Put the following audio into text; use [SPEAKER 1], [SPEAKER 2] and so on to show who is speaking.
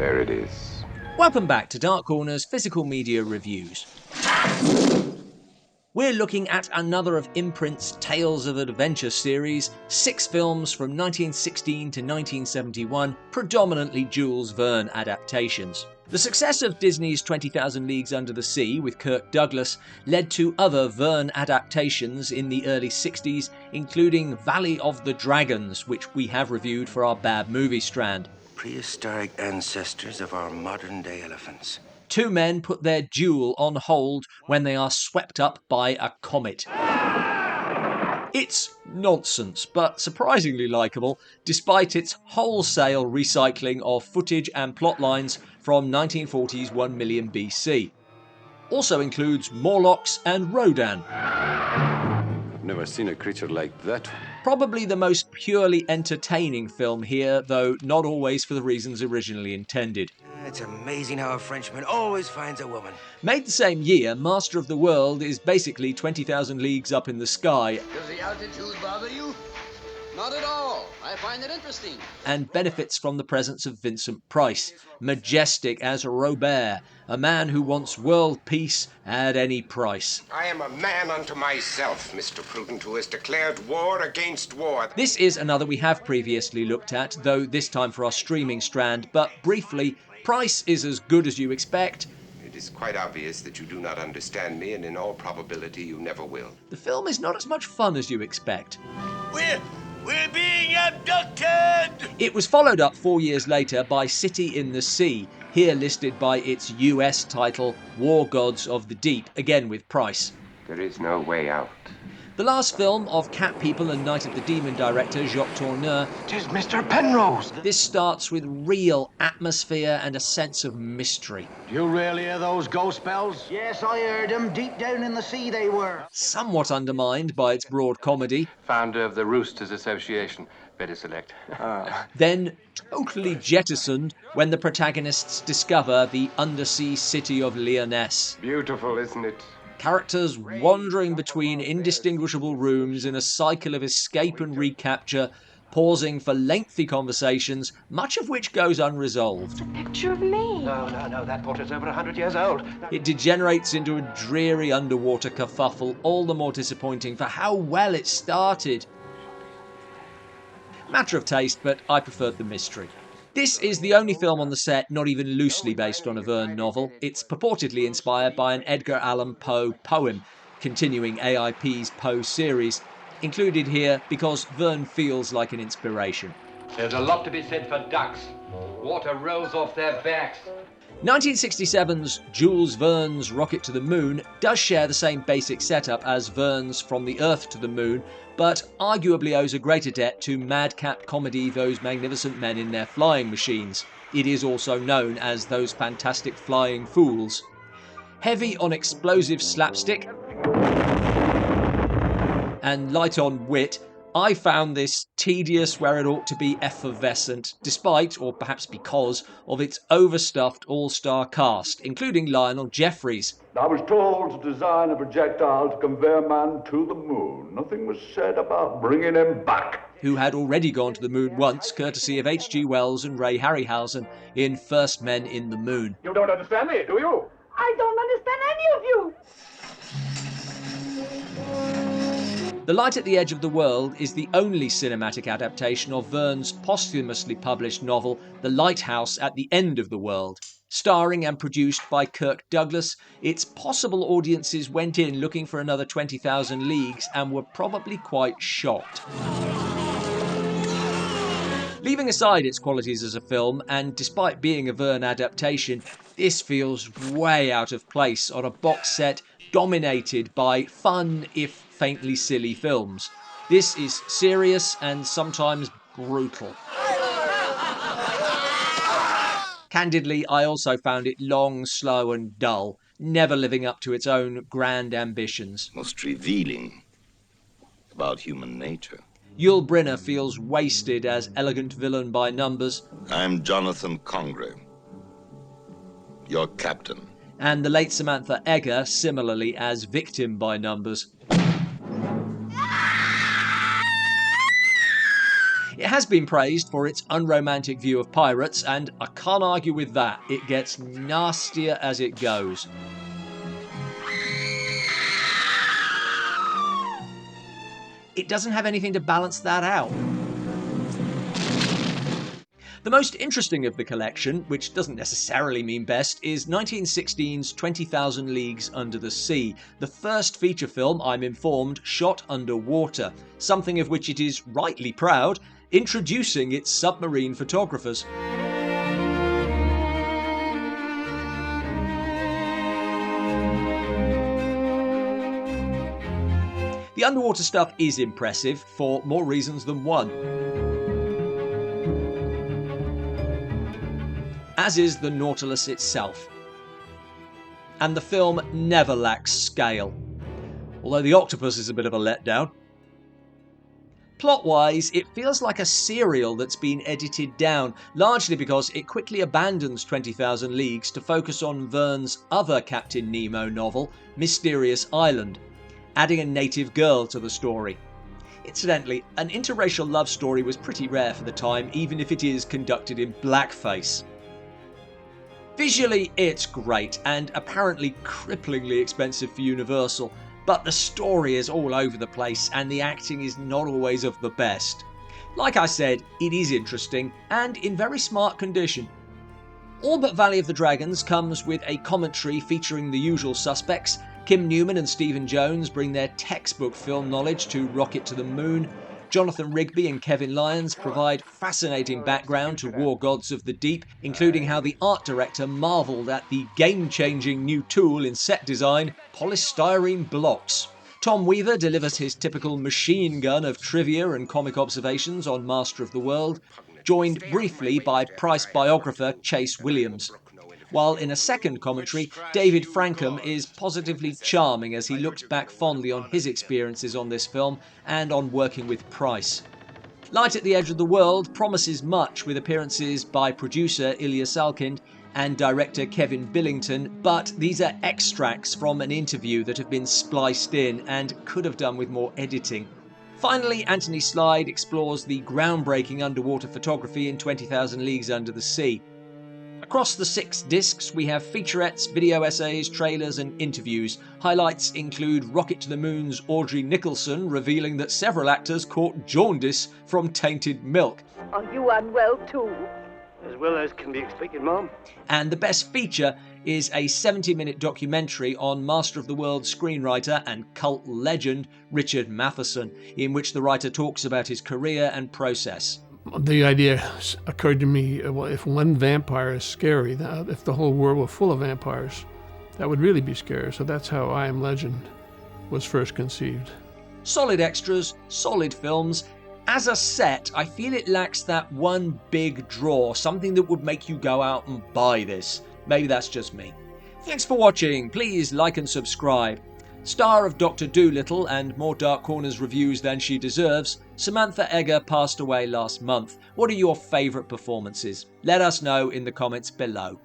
[SPEAKER 1] There it is.
[SPEAKER 2] Welcome back to Dark Corner's Physical Media Reviews. We're looking at another of Imprint's Tales of Adventure series, 6 films from 1916 to 1971, predominantly Jules Verne adaptations. The success of Disney's 20,000 Leagues Under the Sea with Kirk Douglas led to other Verne adaptations in the early 60s, including Valley of the Dragons, which we have reviewed for our Bad Movie strand.
[SPEAKER 3] Prehistoric ancestors of our modern-day elephants.
[SPEAKER 2] 2 men put their duel on hold when they are swept up by a comet. It's nonsense, but surprisingly likeable, despite its wholesale recycling of footage and plotlines from 1940's 1 million BC. Also includes Morlocks and Rodan.
[SPEAKER 1] I've never seen a creature like that.
[SPEAKER 2] Probably the most purely entertaining film here, though not always for the reasons originally intended.
[SPEAKER 3] It's amazing how a Frenchman always finds a woman.
[SPEAKER 2] Made the same year, Master of the World is basically 20,000 leagues up in the sky.
[SPEAKER 4] Does the altitude bother you? Not at all. I find it interesting.
[SPEAKER 2] And benefits from the presence of Vincent Price, majestic as Robur, a man who wants world peace at any price.
[SPEAKER 5] I am a man unto myself, Mr. Prudent, who has declared war against war.
[SPEAKER 2] This is another we have previously looked at, though this time for our streaming strand, but briefly, Price is as good as you expect.
[SPEAKER 5] It is quite obvious that you do not understand me, and in all probability you never will.
[SPEAKER 2] The film is not as much fun as you expect.
[SPEAKER 3] We're being abducted!
[SPEAKER 2] It was followed up 4 years later by City in the Sea, here listed by its US title, War Gods of the Deep, again with Price.
[SPEAKER 1] There is no way out.
[SPEAKER 2] The last film of Cat People and Night of the Demon director Jacques Tourneur.
[SPEAKER 6] Tis Mr. Penrose!
[SPEAKER 2] This starts with real atmosphere and a sense of mystery.
[SPEAKER 6] Do you really hear those ghost bells?
[SPEAKER 7] Yes, I heard them. Deep down in the sea they were.
[SPEAKER 2] Somewhat undermined by its broad comedy.
[SPEAKER 8] Founder of the Roosters Association. Better select.
[SPEAKER 2] Then totally jettisoned when the protagonists discover the undersea city of Lyonesse.
[SPEAKER 1] Beautiful, isn't it?
[SPEAKER 2] Characters wandering between indistinguishable rooms in a cycle of escape and recapture, pausing for lengthy conversations, much of which goes unresolved.
[SPEAKER 9] A picture of me.
[SPEAKER 6] No, that portrait's over 100 years old.
[SPEAKER 2] It degenerates into a dreary underwater kerfuffle, all the more disappointing for how well it started. Matter of taste, but I preferred the mystery. This is the only film on the set not even loosely based on a Verne novel. It's purportedly inspired by an Edgar Allan Poe poem, continuing AIP's Poe series, included here because Verne feels like an inspiration.
[SPEAKER 8] There's a lot to be said for ducks. Water rolls off their backs.
[SPEAKER 2] 1967's Jules Verne's Rocket to the Moon does share the same basic setup as Verne's From the Earth to the Moon, but arguably owes a greater debt to madcap comedy Those Magnificent Men in Their Flying Machines. It is also known as Those Fantastic Flying Fools. Heavy on explosive slapstick and light on wit, I found this tedious where it ought to be effervescent, despite, or perhaps because, of its overstuffed all-star cast, including Lionel Jeffries.
[SPEAKER 10] I was told to design a projectile to convey a man to the moon. Nothing was said about bringing him back.
[SPEAKER 2] Who had already gone to the moon once, courtesy of H.G. Wells and Ray Harryhausen in First Men in the Moon.
[SPEAKER 10] You don't understand me, do you?
[SPEAKER 9] I don't understand any of you.
[SPEAKER 2] The Light at the Edge of the World is the only cinematic adaptation of Verne's posthumously published novel The Lighthouse at the End of the World. Starring and produced by Kirk Douglas, its possible audiences went in looking for another 20,000 Leagues and were probably quite shocked. Leaving aside its qualities as a film, and despite being a Verne adaptation, this feels way out of place on a box set dominated by fun, if faintly silly films. This is serious and sometimes brutal. Candidly, I also found it long, slow and dull, never living up to its own grand ambitions.
[SPEAKER 3] Most revealing about human nature.
[SPEAKER 2] Yul Brynner feels wasted as elegant villain by numbers.
[SPEAKER 3] I'm Jonathan Congreve, your captain.
[SPEAKER 2] And the late Samantha Eggar similarly as victim by It has been praised for its unromantic view of pirates, and I can't argue with that. It gets nastier as it goes. It doesn't have anything to balance that out. The most interesting of the collection, which doesn't necessarily mean best, is 1916's 20,000 Leagues Under the Sea, the first feature film, I'm informed, shot underwater, something of which it is rightly proud, introducing its submarine photographers. The underwater stuff is impressive for more reasons than one. As is the Nautilus itself. And the film never lacks scale, although the octopus is a bit of a letdown. Plot-wise, it feels like a serial that's been edited down, largely because it quickly abandons 20,000 Leagues to focus on Verne's other Captain Nemo novel, Mysterious Island, adding a native girl to the story. Incidentally, an interracial love story was pretty rare for the time, even if it is conducted in blackface. Visually, it's great, and apparently cripplingly expensive for Universal, but the story is all over the place and the acting is not always of the best. Like I said, it is interesting, and in very smart condition. All but Valley of the Dragons comes with a commentary featuring the usual suspects. Kim Newman and Stephen Jones bring their textbook film knowledge to Rocket to the Moon. Jonathan Rigby and Kevin Lyons provide fascinating background to War Gods of the Deep, including how the art director marvelled at the game-changing new tool in set design, polystyrene blocks. Tom Weaver delivers his typical machine gun of trivia and comic observations on Master of the World, joined briefly by Price biographer Chase Williams. While in a second commentary, David Frankham is positively charming as he looks back fondly on his experiences on this film and on working with Price. Light at the Edge of the World promises much with appearances by producer Ilya Salkind and director Kevin Billington, but these are extracts from an interview that have been spliced in and could have done with more editing. Finally, Anthony Slide explores the groundbreaking underwater photography in 20,000 Leagues Under the Sea. Across the 6 discs, we have featurettes, video essays, trailers and interviews. Highlights include Rocket to the Moon's Audrey Nicholson revealing that several actors caught jaundice from tainted milk.
[SPEAKER 9] Are you unwell too?
[SPEAKER 6] As well as can be expected, Mom.
[SPEAKER 2] And the best feature is a 70-minute documentary on Master of the World screenwriter and cult legend Richard Matheson, in which the writer talks about his career and process.
[SPEAKER 11] The idea occurred to me, well, if one vampire is scary, if the whole world were full of vampires, that would really be scary. So that's how I Am Legend was first conceived.
[SPEAKER 2] Solid extras, solid films. As a set, I feel it lacks that one big draw, something that would make you go out and buy this. Maybe that's just me. Thanks for watching. Please like and subscribe. Star of Dr. Dolittle and more Dark Corners reviews than she deserves, Samantha Egger passed away last month. What are your favourite performances? Let us know in the comments below.